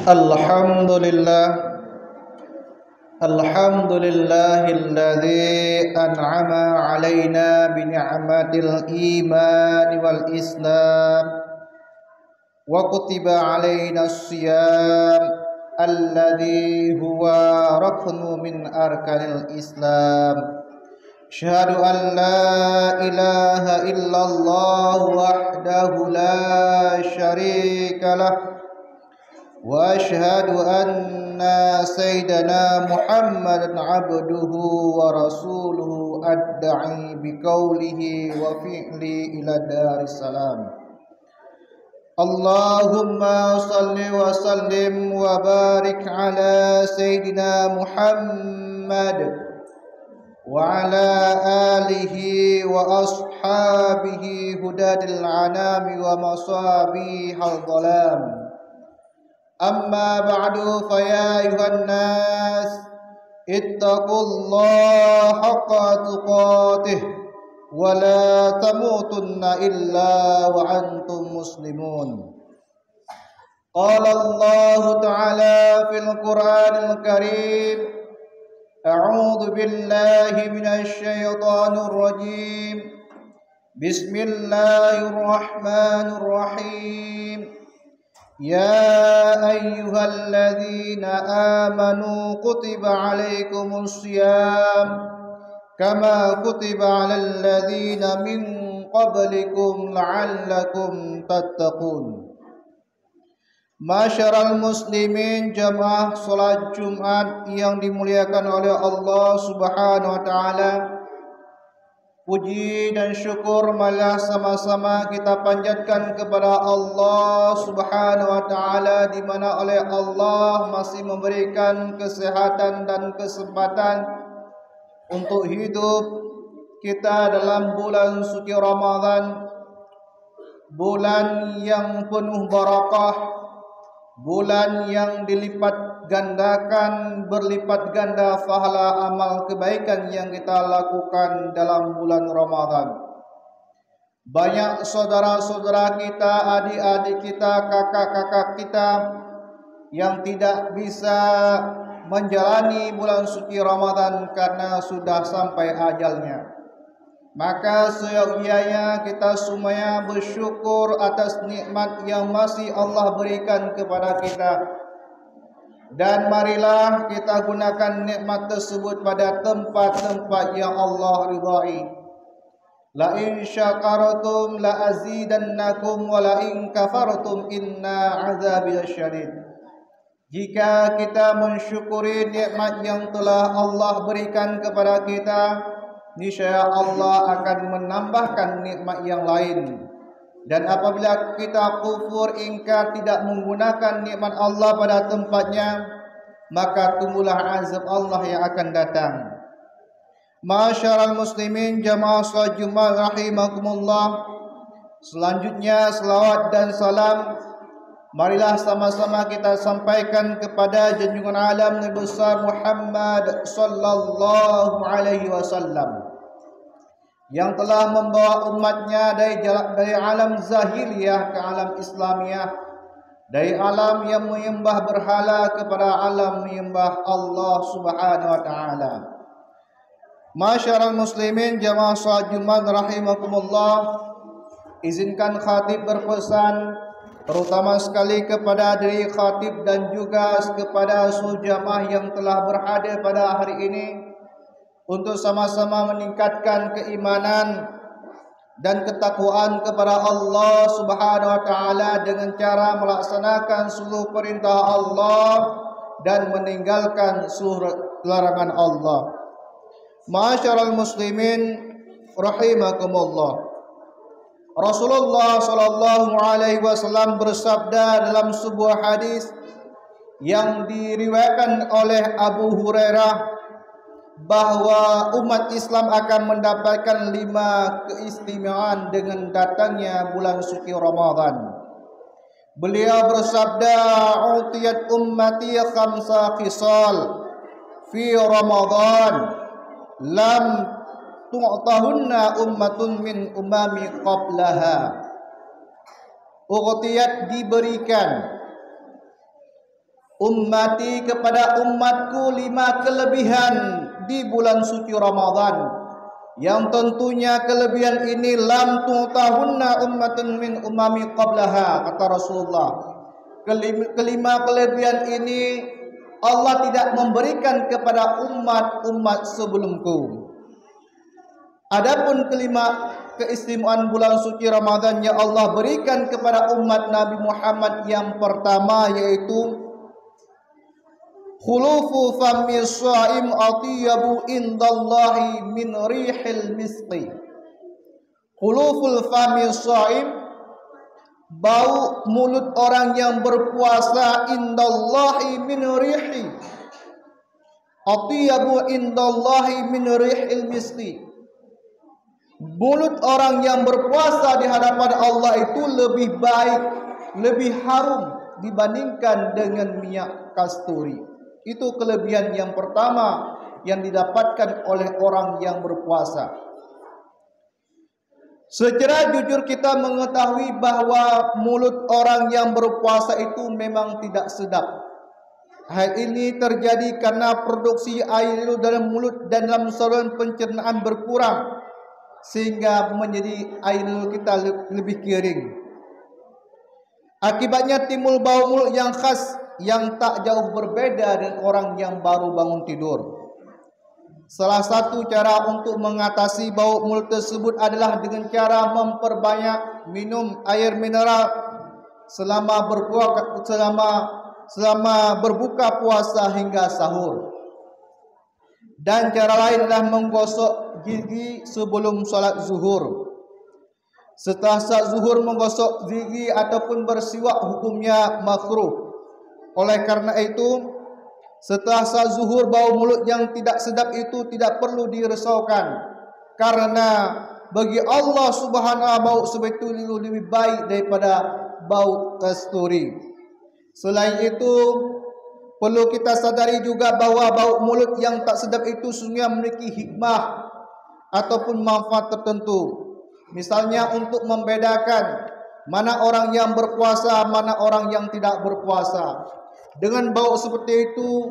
Alhamdulillah Alhamdulillahilladzi an'ama alaina bi ni'matil iman wal islam wa kutiba alaina as-siyam alladzi huwa ruknu min arkanil islam. Asyhadu an la ilaha illallah wahdahu la syarika lah wa asyhadu anna sayyidana Muhammadan abduhu wa rasuluhu adda'i biqaulihi wa fi'li ila daris salam. Allahumma salli wa sallim wa barik ala sayyidina Muhammad wa ala alihi wa ashabihi hudadil anami wa masabihal dhalam. Amma ba'du fa ya ayuhan nas ittaqullaha haqqa tuqatih wa la tamutunna illa wa antum muslimun. Qala Allah ta'ala fil Qur'anil Karim, a'udzu billahi minasy syaithanir rajim. Bismillahirrahmanirrahim. Ya ayyuhalladzina amanu kutiba alaikumus syiyam kama kutiba alal ladzina min qablikum la'allakum tattaqun. Masyaral muslimin, jamaah salat Jumat yang dimuliakan oleh Allah Subhanahu wa taala. Puji dan syukur malah sama-sama kita panjatkan kepada Allah Subhanahu wa taala, di mana oleh Allah masih memberikan kesehatan dan kesempatan untuk hidup kita dalam bulan suci Ramadan, bulan yang penuh barakah, bulan yang dilipat gandakan, berlipat ganda pahala amal kebaikan yang kita lakukan dalam bulan Ramadan. Banyak saudara-saudara kita, adik-adik kita, kakak-kakak kita yang tidak bisa menjalani bulan suci Ramadan karena sudah sampai ajalnya. Maka seyogyanya kita semuanya bersyukur atas nikmat yang masih Allah berikan kepada kita. Dan marilah kita gunakan nikmat tersebut pada tempat-tempat yang Allah ridai. La in syakartum la azidannakum wa la in kafartum inna azabi lasyadid. Jika kita mensyukuri nikmat yang telah Allah berikan kepada kita, niscaya Allah akan menambahkan nikmat yang lain. Dan apabila kita kufur, ingkar, tidak menggunakan nikmat Allah pada tempatnya, maka tunggulah azab Allah yang akan datang. Masyaral muslimin, jamaah salat Jumat rahimakumullah. Selanjutnya selawat dan salam marilah sama-sama kita sampaikan kepada junjungan alam Nabi besar Muhammad sallallahu alaihi wasallam, yang telah membawa umatnya dari alam zahiliyah ke alam islamiyah, dari alam yang menyembah berhala kepada alam menyembah Allah Subhanahu wa taala. Masyaral muslimin, jamaah salat Jumat rahimakumullah, izinkan khatib berpesan terutama sekali kepada diri khatib dan juga kepada seluruh jamaah yang telah berhadir pada hari ini, untuk sama-sama meningkatkan keimanan dan ketakwaan kepada Allah Subhanahu wa taala dengan cara melaksanakan seluruh perintah Allah dan meninggalkan seluruh larangan Allah. Ma'asyiral muslimin rahimakumullah. Rasulullah sallallahu alaihi wasallam bersabda dalam sebuah hadis yang diriwayatkan oleh Abu Hurairah, bahwa umat Islam akan mendapatkan 5 keistimewaan dengan datangnya bulan suci Ramadan. Beliau bersabda, "Utiyat ummati khamsa khisal fi Ramadan lam tu'tahunna ummatun min umami qablaha." Utiyat diberikan ummati kepada umatku 5 kelebihan di bulan suci Ramadan, yang tentunya kelebihan ini lam tu'tahunna ummatun min umami qablaha, kata Rasulullah. Kelima kelebihan ini Allah tidak memberikan kepada umat-umat sebelumku. Adapun kelima keistimewaan bulan suci Ramadan yang Allah berikan kepada umat Nabi Muhammad, yang pertama yaitu khulufu fami shaim atyabu indallahi min rihil miski. Khuluful fami shaim, bau mulut orang yang berpuasa, indallahi min rihi, atyabu indallahi min rihil miski. Mulut orang yang berpuasa di hadapan Allah itu lebih baik, lebih harum dibandingkan dengan minyak kasturi. Itu kelebihan yang pertama yang didapatkan oleh orang yang berpuasa. Secara jujur kita mengetahui bahwa mulut orang yang berpuasa itu memang tidak sedap. Hal ini terjadi karena produksi air itu dalam mulut dan dalam saluran pencernaan berkurang, sehingga menjadi air kita lebih kering. Akibatnya timbul bau mulut yang khas yang tak jauh berbeda dengan orang yang baru bangun tidur. Salah satu cara untuk mengatasi bau mulut tersebut adalah dengan cara memperbanyak minum air mineral selama berbuka puasa hingga sahur. Dan cara lain adalah menggosok gigi sebelum salat zuhur. Setelah salat zuhur menggosok gigi ataupun bersiwak hukumnya makruh. Oleh karena itu, setelah salat zuhur bau mulut yang tidak sedap itu tidak perlu dirisaukan, karena bagi Allah Subhanahu wa taala bau seperti itu lebih baik daripada bau kasturi. Selain itu, perlu kita sadari juga bahwa bau mulut yang tak sedap itu sesungguhnya memiliki hikmah ataupun manfaat tertentu. Misalnya untuk membedakan mana orang yang berpuasa, mana orang yang tidak berpuasa. Dengan bau seperti itu,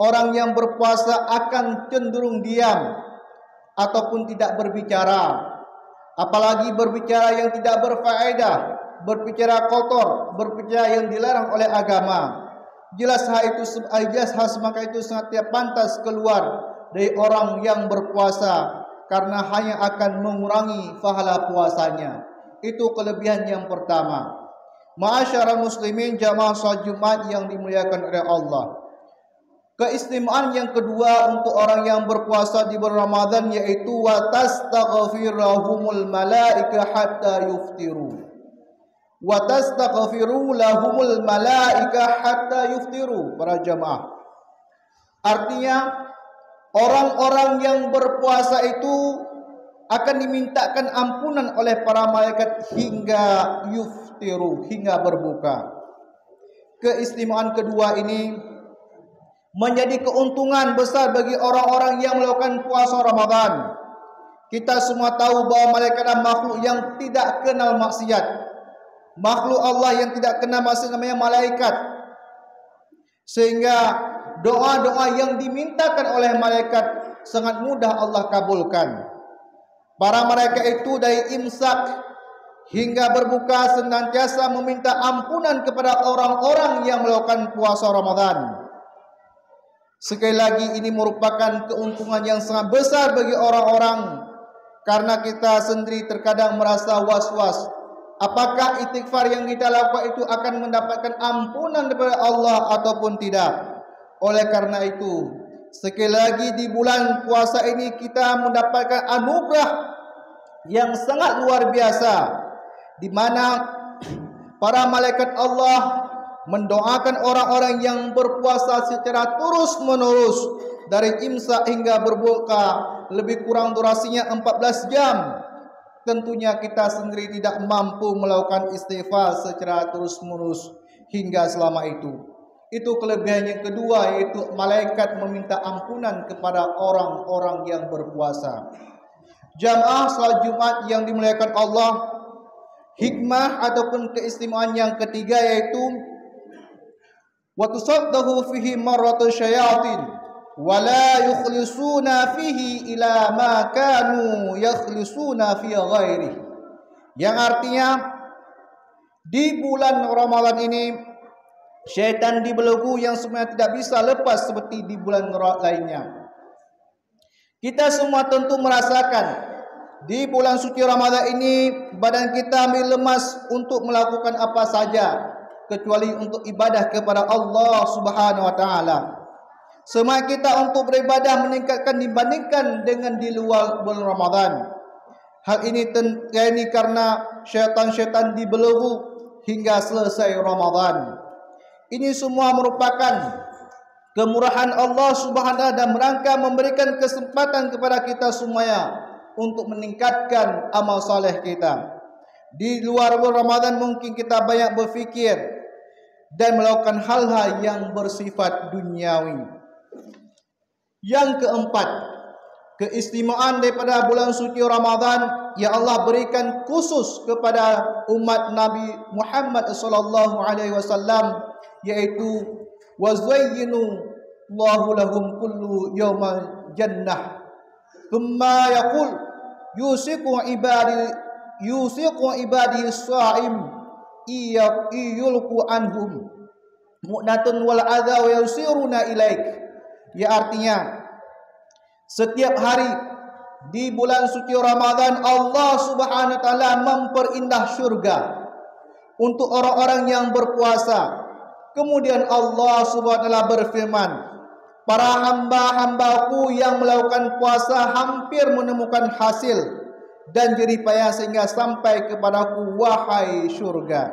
orang yang berpuasa akan cenderung diam ataupun tidak berbicara. Apalagi berbicara yang tidak berfaedah, berbicara kotor, berbicara yang dilarang oleh agama. Jelas hal semacam itu sangat tidak pantas keluar dari orang yang berpuasa, karena hanya akan mengurangi pahala puasanya. Itu kelebihan yang pertama. Ma'asyiral muslimin jamaah salat Jumat yang dimuliakan oleh Allah. Keistimewaan yang kedua untuk orang yang berpuasa di bulan Ramadan yaitu wa tastaghfirahumul malaika hatta yuftiru. Wa tastaghfiru lahumul malaika hatta yuftiru. Para jamaah, artinya orang-orang yang berpuasa itu akan dimintakan ampunan oleh para malaikat hingga yuftiru, hingga berbuka. Keistimewaan kedua ini menjadi keuntungan besar bagi orang-orang yang melakukan puasa Ramadan. Kita semua tahu bahwa malaikat adalah makhluk yang tidak kenal maksiat. Makhluk Allah yang tidak kenal maksiat namanya malaikat. Sehingga doa-doa yang dimintakan oleh malaikat sangat mudah Allah kabulkan. Para malaikat itu dari imsak hingga berbuka senantiasa meminta ampunan kepada orang-orang yang melakukan puasa Ramadan. Sekali lagi, ini merupakan keuntungan yang sangat besar bagi orang-orang, karena kita sendiri terkadang merasa was-was. Apakah istighfar yang kita lakukan itu akan mendapatkan ampunan daripada Allah ataupun tidak? Oleh karena itu, sekali lagi di bulan puasa ini kita mendapatkan anugerah yang sangat luar biasa, di mana para malaikat Allah mendoakan orang-orang yang berpuasa secara terus-menerus dari imsak hingga berbuka, lebih kurang durasinya 14 jam. Tentunya kita sendiri tidak mampu melakukan istighfar secara terus-menerus hingga selama itu. Itu kelebihan yang kedua, yaitu malaikat meminta ampunan kepada orang-orang yang berpuasa. Jamaah salat Jumat yang dimuliakan Allah, hikmah ataupun keistimewaan yang ketiga yaitu wa tusaddahu fihi marratu syayatin wa la yukhlisuna fihi ila ma kanu yakhlisuna fi ghairi. Yang artinya di bulan Ramadan ini syaitan dibelenggu yang sebenarnya tidak bisa lepas seperti di bulan lainnya. Kita semua tentu merasakan di bulan suci Ramadan ini badan kita ambil lemas untuk melakukan apa saja kecuali untuk ibadah kepada Allah Subhanahu wa taala. Semangat kita untuk beribadah meningkatkan dibandingkan dengan di luar bulan Ramadan. Hal ini karena syaitan-syaitan dibelenggu hingga selesai Ramadan. Ini semua merupakan kemurahan Allah Subhanahu wa taala dan merangka memberikan kesempatan kepada kita semuanya untuk meningkatkan amal saleh kita. Di luar bulan Ramadan mungkin kita banyak berfikir dan melakukan hal-hal yang bersifat duniawi. Yang keempat, keistimewaan daripada bulan suci Ramadan yang Allah berikan khusus kepada umat Nabi Muhammad sallallahu alaihi wasallam, yaitu wazayyinu Allahu lahum kullu yawmal jannah. Thumma yaqul yusiqu ibadi as-sa'im iyulqu anhum mu'natun wal adha wa yusiruna ilaik. Ya, artinya setiap hari di bulan suci Ramadan Allah Subhanahu wa taala memperindah syurga untuk orang-orang yang berpuasa. Kemudian Allah Subhanahu wa taala berfirman, para hamba-hambaku yang melakukan puasa hampir menemukan hasil dan jerih payah sehingga sampai kepadaku wahai syurga.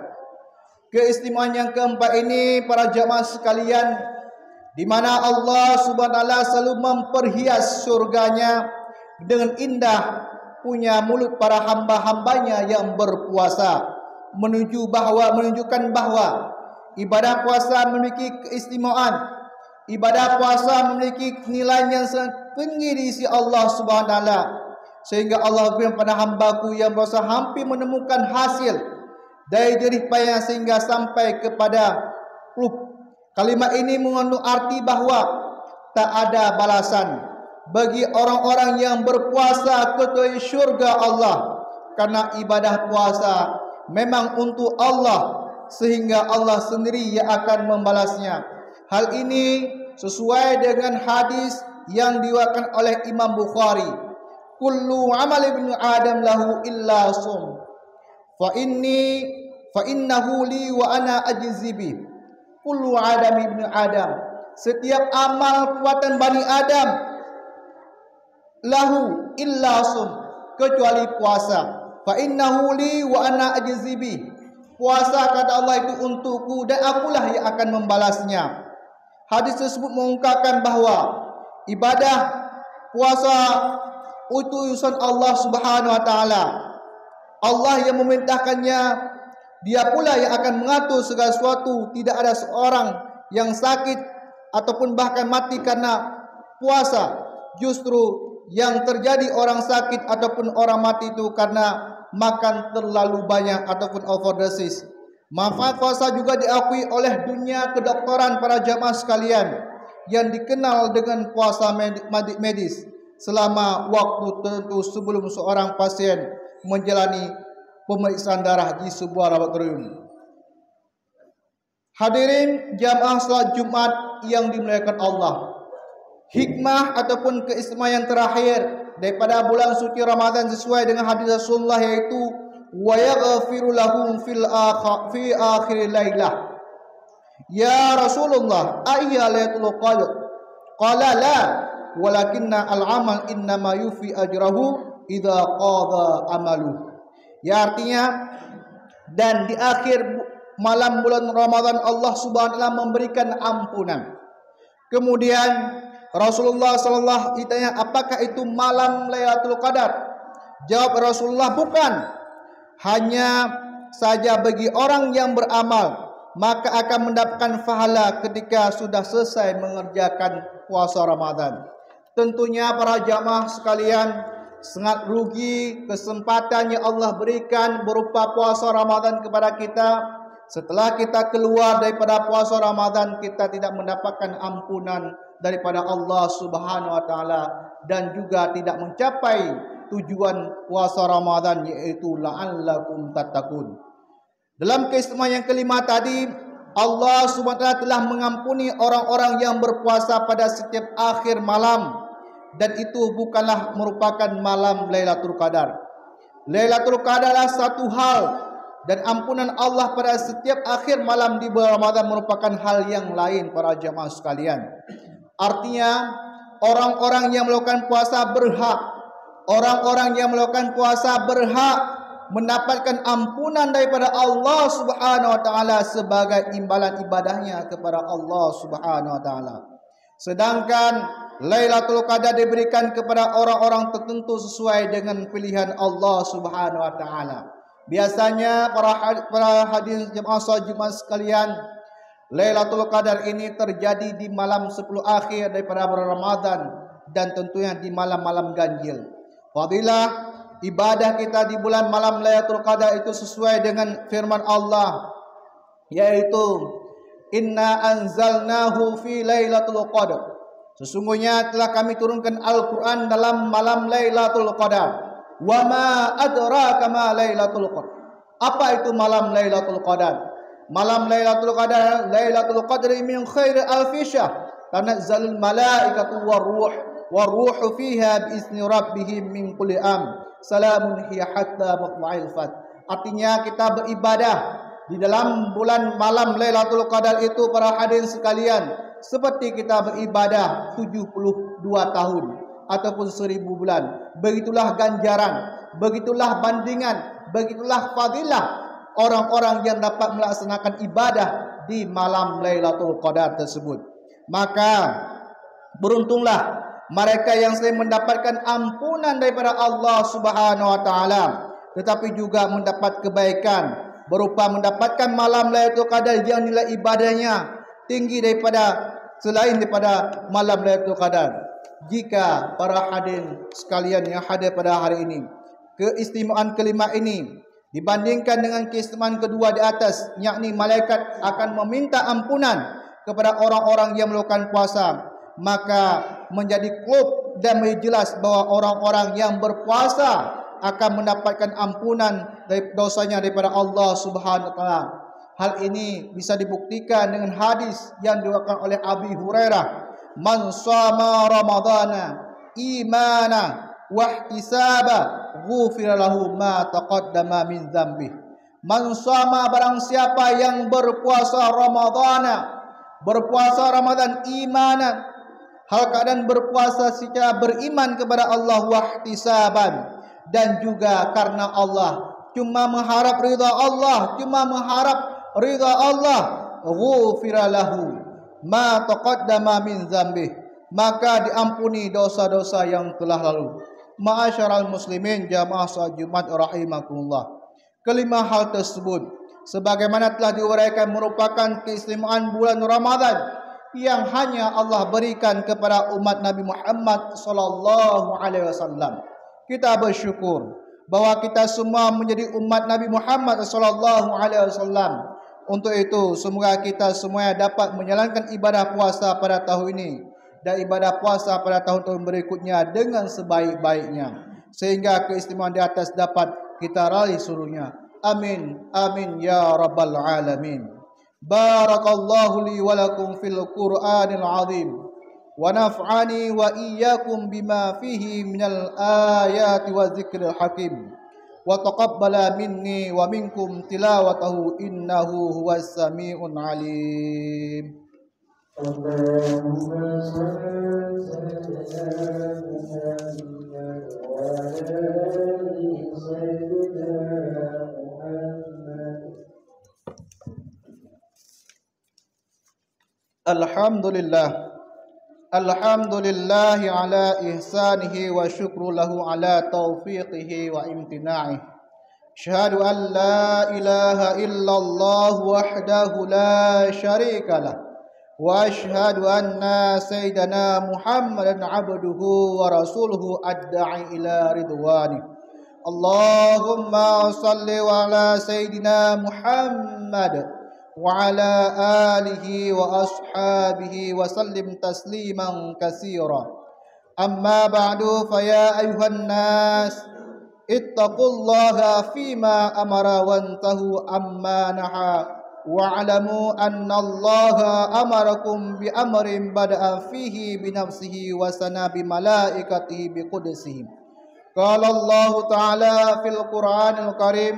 Keistimewaan yang keempat ini para jamaah sekalian, di mana Allah Subhanahu wa taala selalu memperhias syurganya dengan indah punya mulut para hamba-hambanya yang berpuasa, menunjukkan bahwa ibadah puasa memiliki keistimewaan. Ibadah puasa memiliki nilai yang sangat tinggi di sisi Allah Subhanahu wa taala, sehingga Allah firman pada hambaku yang berpuasa hampir menemukan hasil dari jerih payah sehingga sampai kepada ruh. Kalimat ini mengandung arti bahwa tak ada balasan bagi orang-orang yang berpuasa kecuali syurga Allah, karena ibadah puasa memang untuk Allah sehingga Allah sendiri yang akan membalasnya. Hal ini sesuai dengan hadis yang diriwayatkan oleh Imam Bukhari, kullu amal ibnu adam lahu illa sum fa innahu li wa ana ajzi bi. Kullu adam ibnu adam, setiap amal perbuatan Bani Adam lahu illa sum, kecuali puasa. Fa innahu li wa ana ajzi bi, puasa kata Allah itu untukku dan akulah yang akan membalasnya. Hadis tersebut mengungkapkan bahwa ibadah puasa itu urusan Allah Subhanahu wa taala. Allah yang memerintahkannya, Dia pula yang akan mengatur segala sesuatu. Tidak ada seorang yang sakit ataupun bahkan mati karena puasa. Justru yang terjadi orang sakit ataupun orang mati itu karena makan terlalu banyak ataupun overdosis. Manfaat puasa juga diakui oleh dunia kedokteran para jamaah sekalian, yang dikenal dengan puasa medis selama waktu tertentu sebelum seorang pasien menjalani pemeriksaan darah di sebuah laboratorium. Hadirin jamaah salat Jumat yang dimuliakan Allah, hikmah ataupun keistimewaan yang terakhir daripada bulan suci Ramadan sesuai dengan hadis Rasulullah, yaitu wa yaghfiru lahum fi akhir lailah. Ya Rasulullah, ayya lailatul qadr? Qala la, walakinna al-amal innama yufi ajrahu idza qada amalu. Ya, artinya dan di akhir malam bulan Ramadan Allah Subhanahu wa taala memberikan ampunan. Kemudian Rasulullah sallallahu alaihi wasallam ditanya, apakah itu malam Lailatul Qadar? Jawab Rasulullah, bukan. Hanya saja bagi orang yang beramal, maka akan mendapatkan pahala ketika sudah selesai mengerjakan puasa Ramadan. Tentunya para jamaah sekalian, sangat rugi kesempatan yang Allah berikan berupa puasa Ramadan kepada kita, Setelah kita keluar daripada puasa Ramadan, kita tidak mendapatkan ampunan daripada Allah Subhanahu wa taala dan juga tidak mencapai tujuan puasa Ramadan, yaitu la'allakum tattaqun. Dalam keistimewaan yang kelima tadi, Allah Subhanahu wa taala telah mengampuni orang-orang yang berpuasa pada setiap akhir malam, dan itu bukanlah merupakan malam Lailatul Qadar. Lailatul Qadar adalah satu hal, dan ampunan Allah pada setiap akhir malam di bulan Ramadan merupakan hal yang lain para jemaah sekalian. Artinya, orang-orang yang melakukan puasa berhak, orang-orang yang melakukan puasa berhak mendapatkan ampunan daripada Allah Subhanahu wa taala sebagai imbalan ibadahnya kepada Allah Subhanahu wa taala. Sedangkan Lailatul Qadar diberikan kepada orang-orang tertentu sesuai dengan pilihan Allah Subhanahu wa taala. Biasanya para hadirin jemaah salat Jumat sekalian, Lailatul Qadar ini terjadi di malam 10 akhir daripada bulan Ramadan dan tentunya di malam-malam ganjil. Fadilah ibadah kita di bulan malam Lailatul Qadar itu sesuai dengan firman Allah, yaitu inna anzalnahu fi Lailatul Qadar. Sesungguhnya telah kami turunkan Al-Quran dalam malam Lailatul Qadar. Wa ma adraka ma Lailatul Qadar. Apa itu malam Lailatul Qadar? Malam Lailatul Qadar, Lailatul Qadri min khairi alfi syahr. Tanazzalul malaikatu waruhu fiha biizni rabbihim min kulli am. Salamun hiya hatta matla'il fajr. Artinya kita beribadah di dalam bulan malam Lailatul Qadar itu para hadirin sekalian seperti kita beribadah 72 tahun ataupun 1000 bulan. Begitulah ganjaran, begitulah bandingan, begitulah fadilah orang-orang yang dapat melaksanakan ibadah di malam Lailatul Qadar tersebut. Maka beruntunglah mereka yang selain mendapatkan ampunan daripada Allah Subhanahu wa taala, tetapi juga mendapat kebaikan berupa mendapatkan malam Lailatul Qadar yang nilai ibadahnya tinggi selain daripada malam Lailatul Qadar. Jika para hadirin sekalian yang hadir pada hari ini, keistimewaan kelima ini dibandingkan dengan keistimewaan kedua di atas, yakni malaikat akan meminta ampunan kepada orang-orang yang melakukan puasa, maka menjadi klub dan menjadi jelas bahwa orang-orang yang berpuasa akan mendapatkan ampunan dari dosanya daripada Allah Subhanahu wa taala. Hal ini bisa dibuktikan dengan hadis yang diriwayatkan oleh Abi Hurairah, man shama ramadhana imana wa ihtisaba ghufira lahu ma taqaddama min dzambi. Man shama, barang siapa yang berpuasa Ramadan imanan, hal keadaan berpuasa secara beriman kepada Allah, wa ihtisaban, dan juga karena Allah, cuma mengharap ridha Allah, ghufira lahu ma taqaddama min dzambih, maka diampuni dosa-dosa yang telah lalu. Ma'asyiral muslimin jamaah salat Jumat rahimakumullah. Kelima hal tersebut sebagaimana telah diuraikan merupakan keistimewaan bulan Ramadan yang hanya Allah berikan kepada umat Nabi Muhammad sallallahu alaihi wasallam. Kita bersyukur bahwa kita semua menjadi umat Nabi Muhammad sallallahu alaihi wasallam. Untuk itu, semoga kita semuanya dapat menjalankan ibadah puasa pada tahun ini dan ibadah puasa pada tahun-tahun berikutnya dengan sebaik-baiknya, sehingga keistimewaan di atas dapat kita raih seluruhnya. Amin, amin ya rabbal alamin. Barakallahu li wa lakum fil Qur'anil azim, wa naf'ani wa iyyakum bima fihi minal ayati wa dzikril hakim. Wa taqabbala minni wa minkum tilawatahu innahu huwas sami'un alim. Allahumma salli ala sayyidina Muhammad. Alhamdulillah ala ihsanihi wa syukru lahu ala taufiqihi wa imtina'ih. Asyhadu an la ilaha illallah wahdahu la syarika lah, wa asyhadu anna sayyidana Muhammadan abduhu wa rasuluhu adda'i ila ridwani. Allahumma salli wa ala sayyidina Muhammad وعلى آله وأصحابه وسلم تسليما كثيرا. أما بعد فيا أيها الناس اتقوا الله فيما أمر وانتهوا عما نهى واعلموا أن الله أمركم بأمر بدأ فيه بنفسه وثنى بملائكته بقدسه. قال الله تعالى في القرآن الكريم: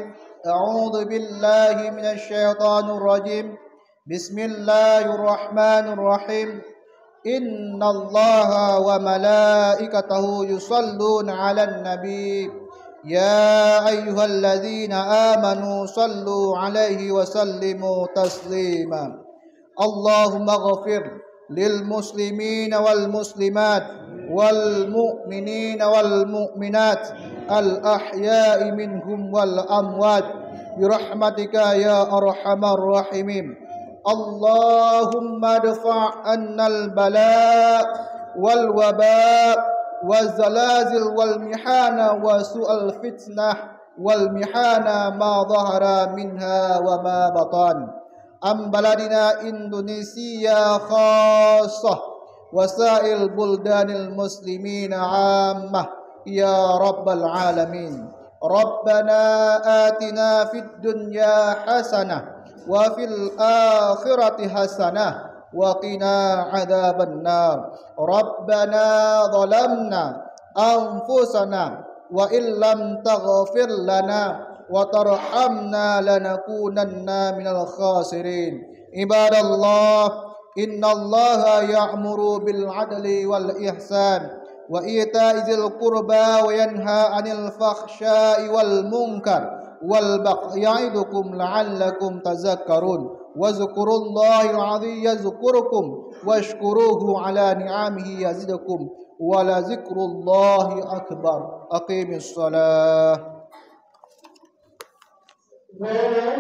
أعوذ بالله من الشيطان الرجيم بسم الله الرحمن الرحيم إن الله وملائكته يصلون على النبي يا أيها الذين آمنوا صلوا عليه وسلموا تسليما. اللهم اغفر للمسلمين والمسلمات والمؤمنين والمؤمنات الأحياء منهم والأموات برحمتك يا أرحم الراحمين. اللهم ادفع عنا البلاء والوباء والزلازل والمحن وسوء الفتنة والمحن ما ظهر منها وما بطن عن بلدنا إندونيسيا خاصة وسائر بلدان المسلمين عامة يا رب العالمين. ربنا آتنا في الدنيا حسنة وفي الآخرة حسنة وقنا عذاب النار. ربنا ظلمنا أنفسنا وإن لم تغفر لنا وترحمنا لنكونن من الخاسرين. عباد الله إن الله يأمر بالعدل والإحسان وإيتاء ذي القربى وينهى عن الفحشاء والمنكر والبغي يعظكم لعلكم تذكرون. واذكروا الله العظيم يذكركم واشكروه على نعمه يزدكم ولذكر الله أكبر. أقيم الصلاة.